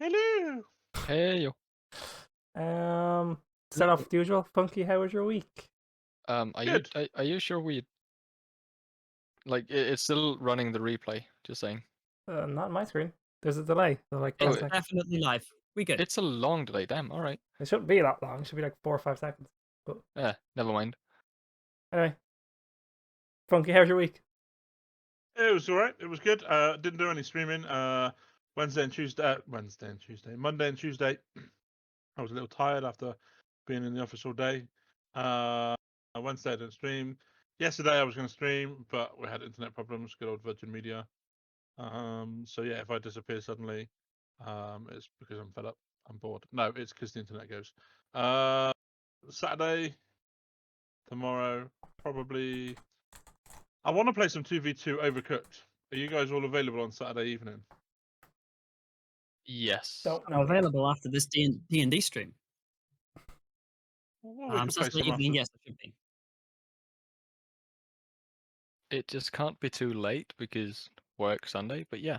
Hello. Hey yo. Start off with the usual. Funky, how was your week? Good. Are you sure we it's still running the replay? Just saying. Not on my screen. There's a delay. So like Oh, 10 It's seconds. definitely live. We good. it's a long delay. Damn. All right. It shouldn't be that long. It should be like 4 or 5 seconds. But Yeah. Never mind. anyway, Funky, how's your week? It was alright. It was good. Didn't do any streaming. Monday and Tuesday. Monday and Tuesday. I was a little tired after being in the office all day. Wednesday I didn't stream. Yesterday I was going to stream, but we had internet problems. Good old Virgin Media. So yeah, if I disappear suddenly, it's because I'm fed up. I'm bored. No, it's because the internet goes. Saturday, tomorrow, probably. I want to play some 2v2 Overcooked. Are you guys all available on Saturday evening? Yes. Don't I'm know. available after this D&D stream. Well, we could play Saturday some evening, after. yes, I should be. It just can't be too late because work Sunday. But yeah.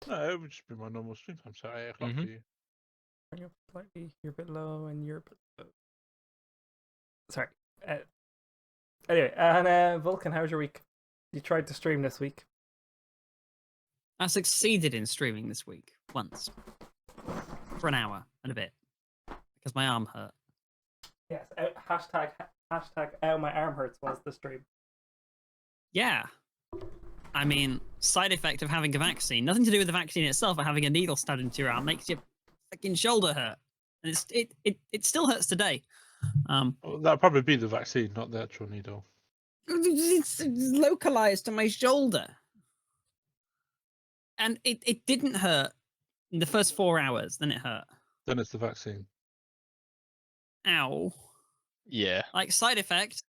No, it would just be my normal stream time, so 8 o'clock for you. Bring up slightly. You're a bit low and you're a bit low. Sorry. Anyway, and Vulcan, how's your week? You tried to stream this week. I succeeded in streaming this week once for an hour and a bit because my arm hurt. Yes. Hashtag out my arm hurts was the stream. Yeah. I mean, side effect of having a vaccine. Nothing to do with the vaccine itself, but having a needle stabbed into your arm makes your fucking shoulder hurt. And it still hurts today. Well, that'd probably be the vaccine, not the actual needle. It's localized to my shoulder. And it didn't hurt in the first 4 hours, then it hurt. Then it's the vaccine. Ow. Yeah. Like, side effect,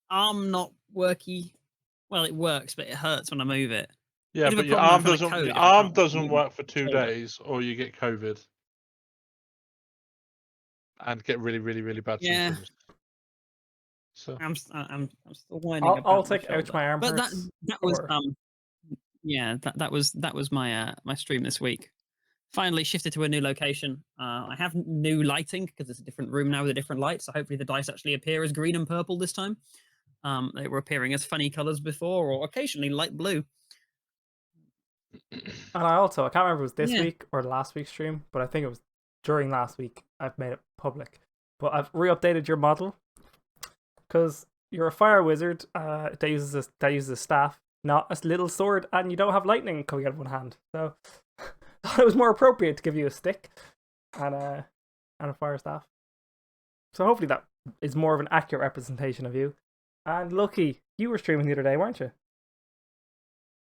arm not worky. Well, it works, but it hurts when I move it. Yeah, Bit of a but your problem arm if I'm a doesn't. code Your if I arm can't doesn't move work for my 2 shoulder. days, or you get COVID and get really, really, really bad Yeah. symptoms. So I'm still whining I'll about take my out shoulder. my arm But hurts. that was or- yeah, that was my my stream this week. Finally shifted to a new location. I have new lighting because it's a different room now with a different light. So hopefully the dice actually appear as green and purple this time. They were appearing as funny colors before, or occasionally light blue. And I can't remember if it was this Yeah. week or last week's stream, but I think it was during last week. I've made it public. But I've re-updated your model because you're a fire wizard that uses a staff, not a little sword, and you don't have lightning coming out of one hand. So I thought it was more appropriate to give you a stick and a fire staff. So hopefully that is more of an accurate representation of you. And Lucky, you were streaming the other day, weren't you?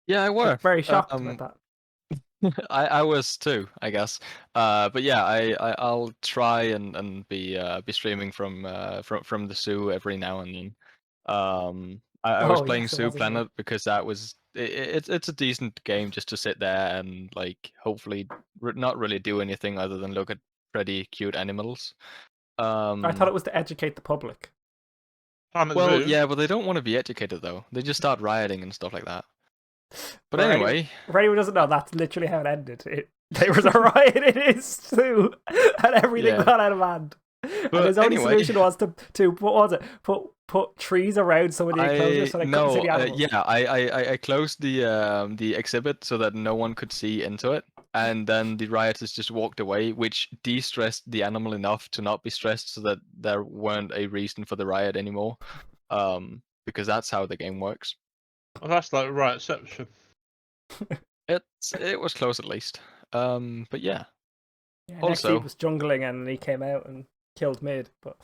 Yeah, I I'm were. very shocked about that. I was too, I guess. But yeah, I'll try and be streaming from the zoo every now and then. I was Oh, playing yes, it Zoo was, isn't it? Planet because that was it's a decent game just to sit there and like hopefully not really do anything other than look at pretty cute animals. I thought it was to educate the public. Planet Well, Zoo. yeah, but they don't want to be educated though. They just start rioting and stuff like that. But For anyway, for anyone who doesn't know, that's literally how it ended. There was a riot in his zoo, and everything Yeah. got out of hand. But and his only anyway. solution was to what was it? Put trees around some of the enclosures so they couldn't see the animals. Yeah, I closed the exhibit so that no one could see into it, and then the rioters just walked away, which de-stressed the animal enough to not be stressed, so that there weren't a reason for the riot anymore. Because that's how the game works. Well, that's like riotception. It was close at least. But yeah. Yeah, Also- next he was jungling and he came out and killed mid. But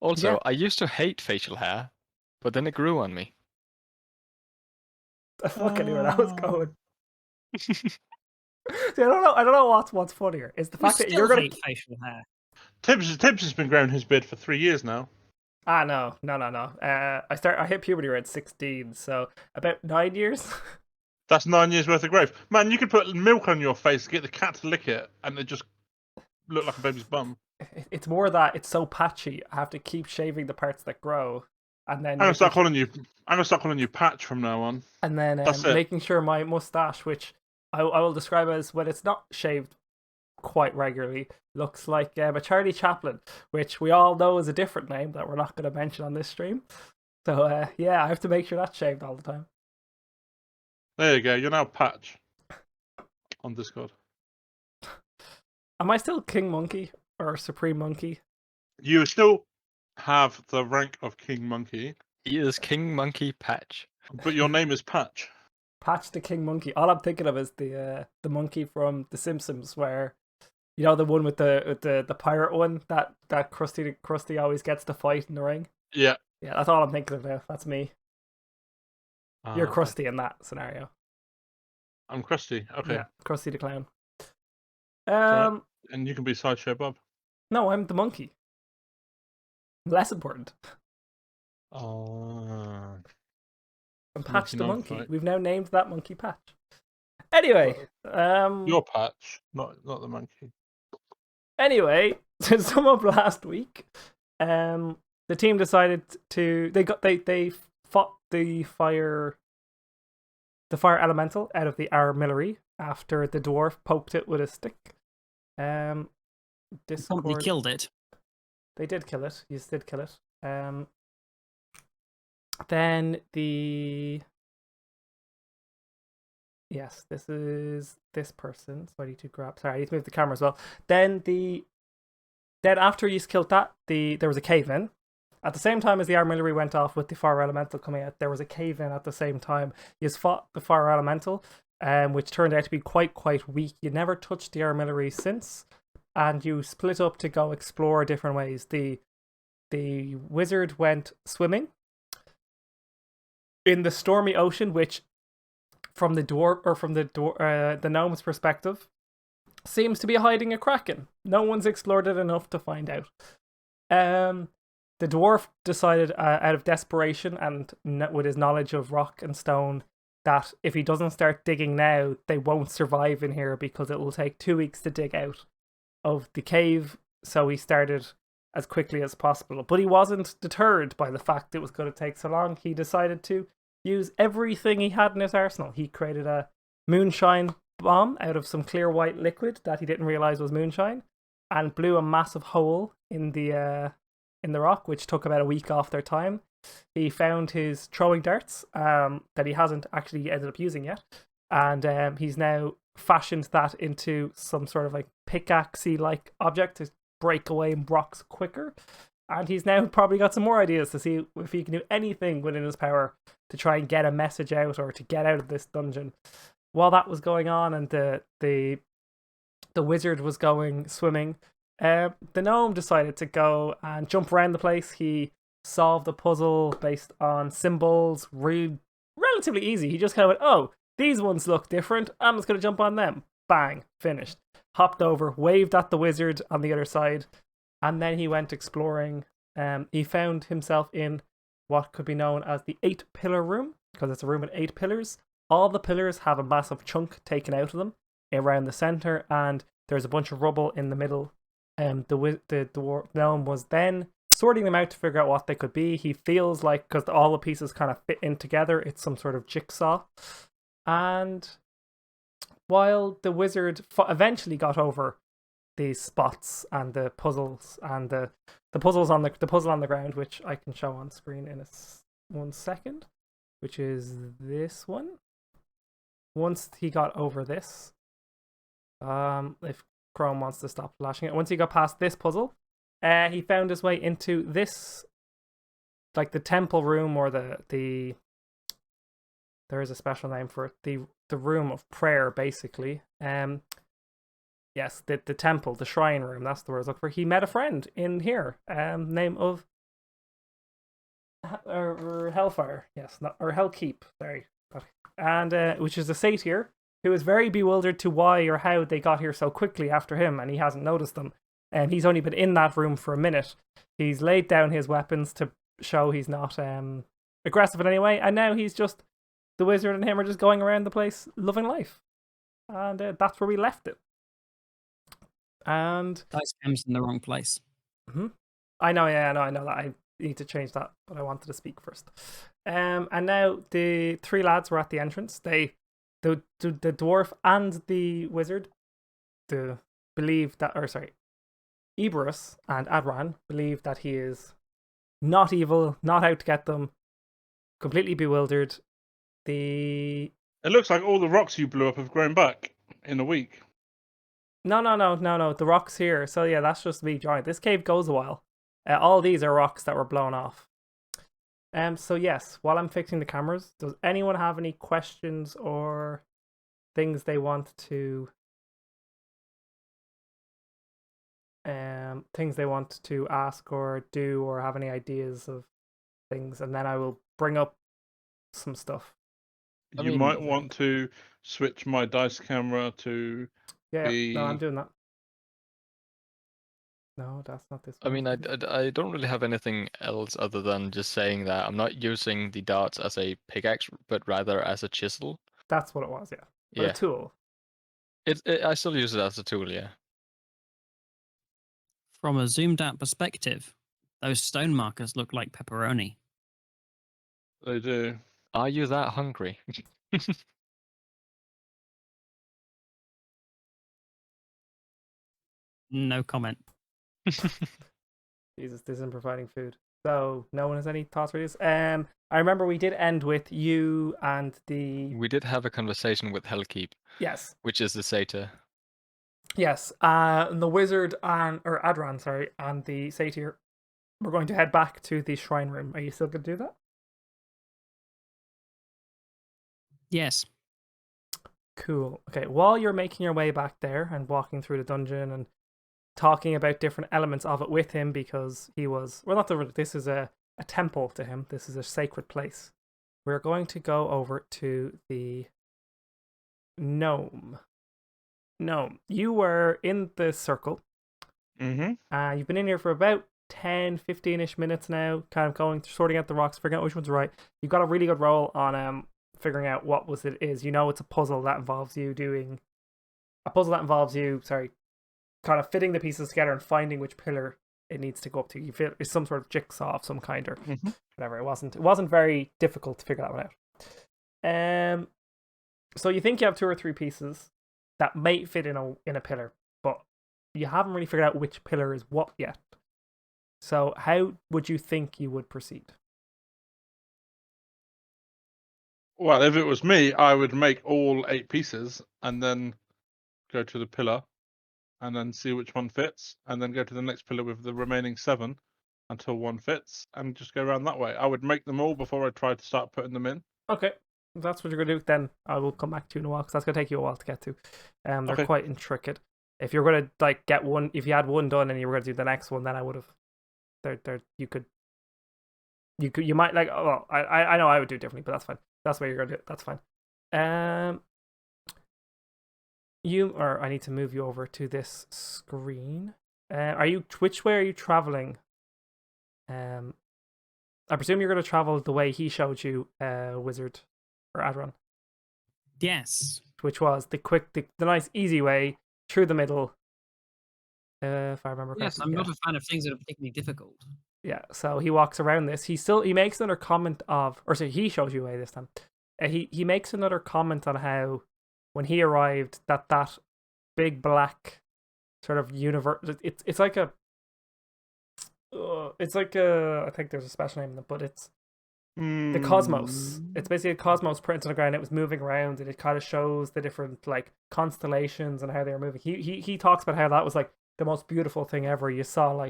Also, Yeah. I used to hate facial hair, but then it grew on me. I fucking knew where that was going. See, I don't know what's funnier. Is the fact that you're gonna hate facial hair. Tibbs has been growing his beard for 3 years now. no. I hit puberty around 16, so about 9 years. That's 9 years worth of growth. Man, you could put milk on your face, get the cat to lick it, and it just look like a baby's bum. It's more that it's so patchy. I have to keep shaving the parts that grow, and then I'm gonna start calling you Patch from now on. and then That's it. making sure my mustache, which I will describe it as when it's not shaved quite regularly, looks like a Charlie Chaplin, which we all know is a different name that we're not going to mention on this stream. So yeah, I have to make sure that's shaved all the time. There you go. You're now Patch on Discord. Am I still King Monkey or Supreme Monkey? You still have the rank of King Monkey, He is King Monkey Patch. but your name is Patch. Patch the King Monkey. All I'm thinking of is the monkey from The Simpsons, where you know the one with the pirate one that Krusty always gets to fight in the ring. Yeah. Yeah, that's all I'm thinking of now. That's me. You're okay. Krusty in that scenario. I'm Krusty. Okay. Yeah, Krusty the Clown. right. And you can be Sideshow Bob. No, I'm the monkey. Less important. Oh. I'm Patch the Monkey monkey. fight. We've now named that monkey Patch. Anyway, You're Patch, not the monkey. Anyway, to sum up last week, the team decided to they fought the fire elemental out of the armillery after the dwarf poked it with a stick. Discord, Promptly killed it. They did kill it. You did kill it. Then yes, this is this person. So I need to grab. Sorry, I need to move the camera as well. Then after you killed that, there was a cave in. At the same time as the armillery went off with the fire elemental coming out, there was a cave in at the same time. You fought the fire elemental, which turned out to be quite weak. You never touched the armillery since, and you split up to go explore different ways. The wizard went swimming in the stormy ocean, which from the gnome's perspective seems to be hiding a kraken. No one's explored it enough to find out. The dwarf decided out of desperation and with his knowledge of rock and stone that if he doesn't start digging now, they won't survive in here because it will take 2 weeks to dig out of the cave. So he started as quickly as possible. But he wasn't deterred by the fact it was going to take so long. He decided to use everything he had in his arsenal. He created a moonshine bomb out of some clear white liquid that he didn't realize was moonshine, and blew a massive hole in the rock, which took about a week off their time. He found his throwing darts that he hasn't actually ended up using yet, and he's now fashioned that into some sort of like pickaxe-y like object to break away rocks quicker. And he's now probably got some more ideas to see if he can do anything within his power to try and get a message out or to get out of this dungeon. While that was going on and the wizard was going swimming, the gnome decided to go and jump around the place. He solved the puzzle based on symbols, relatively easy. He just kind of went, oh, these ones look different. I'm just going to jump on them. Bang, finished. Hopped over, waved at the wizard on the other side, and then he went exploring. He found himself in what could be known as the 8-pillar room, because it's a room with 8 pillars. All the pillars have a massive chunk taken out of them around the center, and there's a bunch of rubble in the middle. The gnome was then sorting them out to figure out what they could be. He feels like, because all the pieces kind of fit in together, it's some sort of jigsaw. And while the wizard eventually got over these spots and the puzzles and the puzzles on the puzzle on the ground, which I can show on screen in 1 second, which is this one. Once he got over this, if Chrome wants to stop flashing it, once he got past this puzzle, he found his way into this, like the temple room, or the there is a special name for it, the room of prayer, basically. Yes, the temple, the shrine room, that's the word I was looking for. He met a friend in here, name of Hellfire, yes, not, or Hellkeep, sorry. And which is a satyr who is very bewildered to why or how they got here so quickly after him, and he hasn't noticed them. And he's only been in that room for a minute. He's laid down his weapons to show he's not aggressive in any way, and now he's just, the wizard and him are just going around the place loving life. And that's where we left it. And Dice cam's in the wrong place. I know that. I need to change that, but I wanted to speak first. And now the 3 lads were at the entrance. They the dwarf and the wizard believe that, or sorry, Eberus and Adran believe that he is not evil, not out to get them, completely bewildered. It looks like all the rocks you blew up have grown back in a week. No. The rocks here. So yeah, that's just me drawing. This cave goes a while. All these are rocks that were blown off. So yes, while I'm fixing the cameras, does anyone have any questions or things they want to ask or do, or have any ideas of things? And then I will bring up some stuff. You might want to switch my dice camera to no, I'm doing that. No, that's not this I one. mean, I don't really have anything else other than just saying that I'm not using the darts as a pickaxe, but rather as a chisel. That's what it was, yeah. Or Yeah. a tool. I still use it as a tool, yeah. From a zoomed out perspective, those stone markers look like pepperoni. They do. Are you that hungry? No comment. Jesus, this isn't providing food. So no one has any thoughts for this. I remember we did end with you and the. We did have a conversation with Hellkeep. Yes. Which is the satyr. Yes. The wizard or Adran, sorry, and the satyr. We're going to head back to the shrine room. Are you still going to do that? Yes. Cool. Okay. While you're making your way back there and walking through the dungeon and talking about different elements of it with him, because he was this is a temple to him. This is a sacred place. We're going to go over to the gnome. You were in the circle. Mm-hmm. You've been in here for about 10, 15-ish minutes now, kind of sorting out the rocks, figuring out which one's right. You've got a really good roll on figuring out what it is. You know it's a puzzle that involves you kind of fitting the pieces together and finding which pillar it needs to go up to. You feel it's some sort of jigsaw of some kind or whatever. It wasn't very difficult to figure that one out. So you think you have 2 or 3 pieces that might fit in a pillar, but you haven't really figured out which pillar is what yet. So how would you think you would proceed? Well, if it was me, I would make all 8 pieces and then go to the pillar and then see which one fits, and then go to the next pillar with the remaining 7 until one fits, and just go around that way. I would make them all before I try to start putting them in. Okay, if that's what you're going to do, then I will come back to you in a while, because that's going to take you a while to get to. They're quite intricate. If you're going to get one, if you had one done and you were going to do the next one, then I would have. You might I know I would do differently, but that's fine. That's what you're going to do. That's fine. I need to move you over to this screen. Which way are you traveling? I presume you're going to travel the way he showed you, Wizard or Adron. Yes. Which was the nice, easy way through the middle. If I remember correctly. Yes, I'm not a fan of things that are particularly difficult. Yeah, so he walks around this. He makes another comment he shows you a way this time. He makes another comment on how when he arrived that big black sort of universe. It's like a. I think there's a special name in it, but it's the cosmos. It's basically a cosmos printed on the ground. It was moving around, and it kind of shows the different constellations and how they were moving. He talks about how that was the most beautiful thing ever. You saw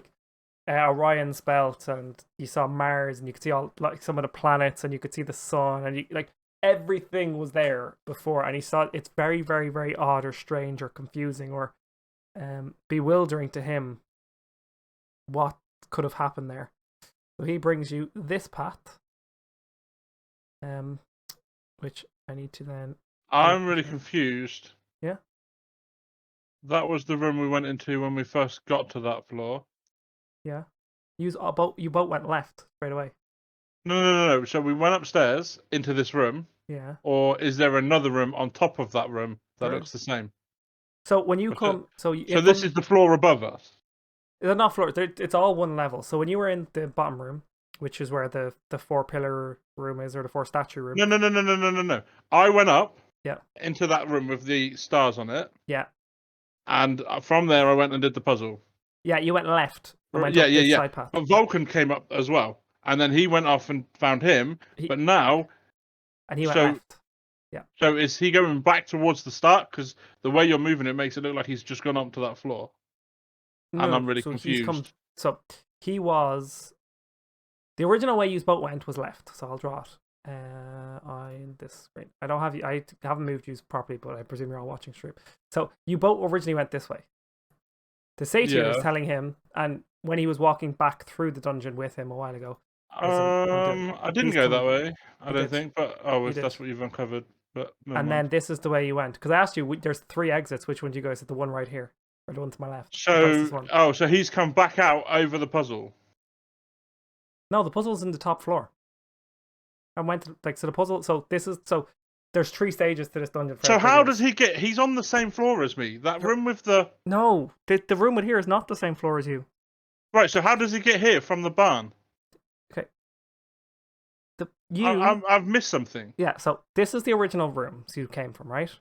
Orion's belt, and you saw Mars, and you could see all some of the planets, and you could see the sun, and everything was there before. And he saw it's very, very, very odd or strange or confusing or bewildering to him what could have happened there. So he brings you this path, which I need to then. I'm really confused. Yeah. That was the room we went into when we first got to that floor. Yeah. You both went left straight away. No. So we went upstairs into this room. Yeah. Or is there another room on top of that room that looks the same? So when you come, so this is the floor above us. They're not floor. It's all one level. So when you were in the bottom room, which is where the 4 pillar room is, or the 4 statue room. No. I went up. Yeah. into that room with the stars on it. Yeah. And from there, I went and did the puzzle. Yeah, you went left and went Yeah, up yeah, this yeah. side path. But Vulcan came up as well, and then he went off and found him. But now, And he went so- left. so is he going back towards the start? Because the way you're moving it makes it look like he's just gone up to that floor. No, And I'm really so confused. he was. The original way you boat went was left, so I'll draw it. On this screen, I don't have you. I haven't moved you properly, but I presume you're all watching stream. So you boat originally went this way. The satyr is Yeah. telling him, and when he was walking back through the dungeon with him a while ago. I didn't he's go that coming. way. I You don't did. think. But You if did. that's what you've uncovered, but never And mind. then this is the way you went, because I asked you. There's 3 exits. Which one do you go? Is it the one right here, or the one to my left? The closest one. So he's come back out over the puzzle. No, the puzzle's in the top floor. I went to, so the puzzle. So there's 3 stages to this dungeon. So how does he get? He's on the same floor as me. That room with the No, the room with here is not the same floor as you. right. So how does he get here from the barn? I've missed something. Yeah. So this is the original room you came from, right?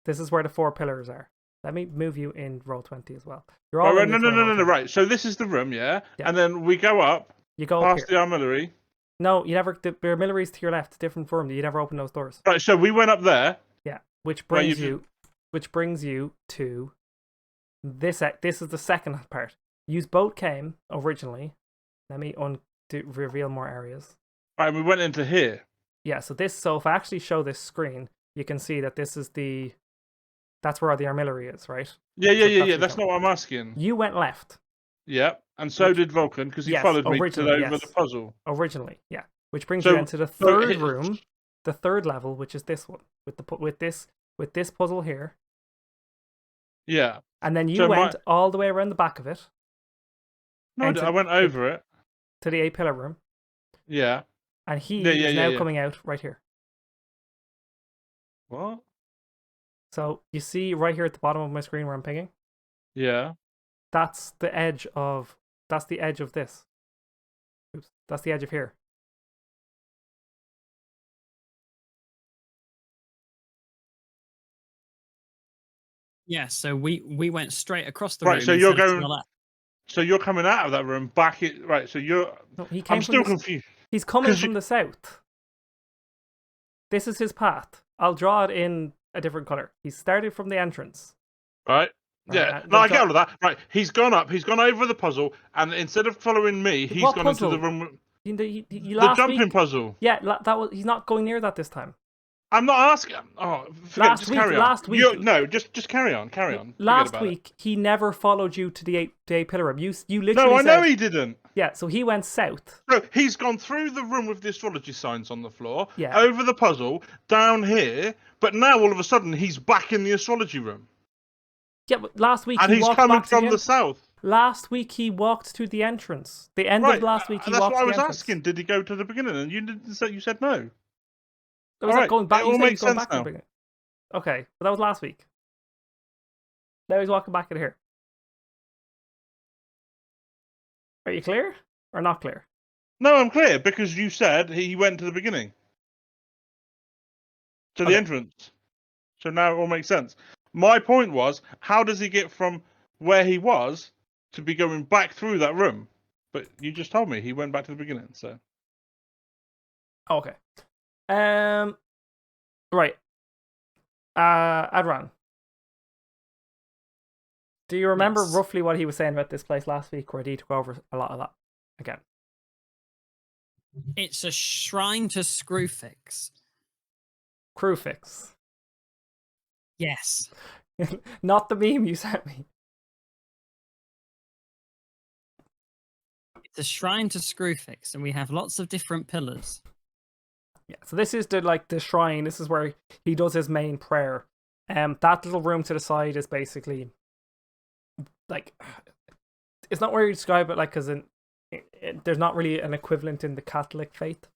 This is where the 4 pillars are. Let me move you in roll 20 as well. You're all Right, in no. this roll 20. Right. So this is the room, yeah. Yeah. And then we go up You go up past here. the armillery. No, you never. The armillery's to your left, different room. You never open those doors. Right. So we went up there. Yeah, which Right, brings you to this. This is the second part. Use boat came originally. Let me reveal more areas. Right. And we went into here. Yeah. So if I actually show this screen, you can see that this is that's where the armillery is, right? Yeah. That's That's not what I'm asking. You went left Yeah. And so did Vulcan because he Yes, followed me to originally, over yes. the puzzle. originally. Yeah, which brings So- you into the so third it- room, the third level, which is this one with this puzzle here. Yeah. And then you So went all the way around the back of it No, Enter- I went over it. to the 8 pillar room, Yeah. and he Yeah, is now yeah. coming out right here. What? So you see right here at the bottom of my screen where I'm pinging? Yeah. That's the edge of this. Oops, that's the edge of here. Yeah, so we went straight across the Right, room. so you're instead of to going- the left. So you're coming out of that room back it right. So you're. No, he came I'm from still the, confused. He's coming 'cause from the south. This is his path. I'll draw it in a different color. He started from the entrance. Right. Right, Yeah. No, the I get jo- all of that. Right. He's gone up. He's gone over the puzzle, and instead of following me, he's What gone puzzle? into the room. You The last jumping week. puzzle. Yeah, that was. He's not going near that this time. I'm not asking. Oh, forget, Last just week- carry on. last week- No, just carry on. Carry on. Forget Last about it. week he never followed you to the eight pillar room. You literally No, I said, know he didn't. yeah. So he went south. No, he's gone through the room with the astrology signs on the floor, Yeah. over the puzzle, down here, but now all of a sudden he's back in the astrology room. Yeah, but last week And he he's walked coming back to from the the south. Last week he walked to the entrance. The end Right. of last week he That's walked what I to was the entrance. asking. Did he go to the beginning? And you didn't say. You said no. Or was All that right, going back? it You all said makes he's going sense back to the now. beginning. Okay, but that was last week. Now he's walking back in here. Are you clear or not clear? No, I'm clear because you said he went to the beginning, to the Okay. entrance. So now it all makes sense. My point was, how does he get from where he was to be going back through that room? But you just told me he went back to the beginning. So Okay. Right. Adran. Do you remember Yes. roughly what he was saying about this place last week, or did he go over a lot of that again? It's a shrine to Screwfix. Crew fix. Yes. Not the meme you sent me. It's a shrine to Screwfix, and we have lots of different pillars. Yeah, so this is the shrine. This is where he does his main prayer. That little room to the side is basically like, it's not where you describe it, like, because there's not really an equivalent in the Catholic faith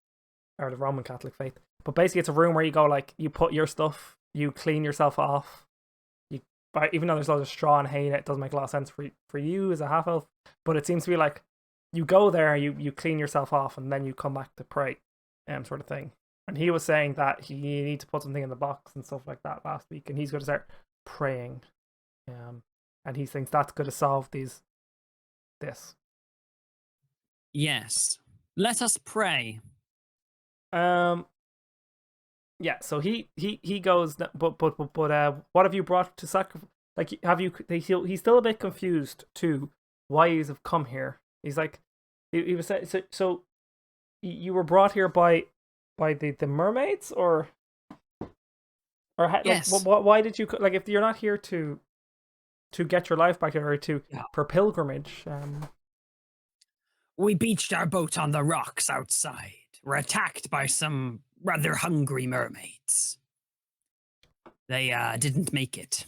or the Roman Catholic faith. But basically, it's a room where you go, like, you put your stuff, you clean yourself off. Even though there's loads of straw and hay in it, it doesn't make a lot of sense for you as a half elf. But it seems to be like you go there, you clean yourself off, and then you come back to pray, sort of thing. And he was saying that he need to put something in the box and stuff like that last week, and he's going to start praying. And he thinks that's going to solve this. Yes. Let us pray. Yeah, so he goes, but what have you brought to sacrifice? Like, have you? He's still a bit confused too. Why you have come here? He's like, he was saying, so you were brought here by the mermaids, or Yes. like, why did you, like, if you're not here to get your life back, or for pilgrimage? We beached our boat on the rocks outside. We're attacked by some rather hungry mermaids. They didn't make it.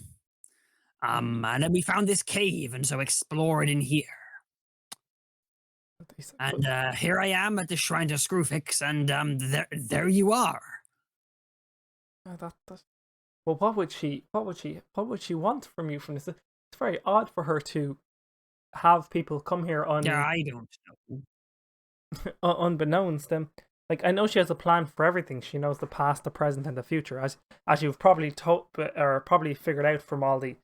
And then we found this cave, and so explored in here. And here I am at the Shrine to Screwfix, and there you are. Well, what would she want from you from this? It's very odd for her to have people come here on. Yeah, I don't know. Unbeknownst to them. Like, I know she has a plan for everything. She knows the past, the present, and the future, as you've probably told or probably figured out from all the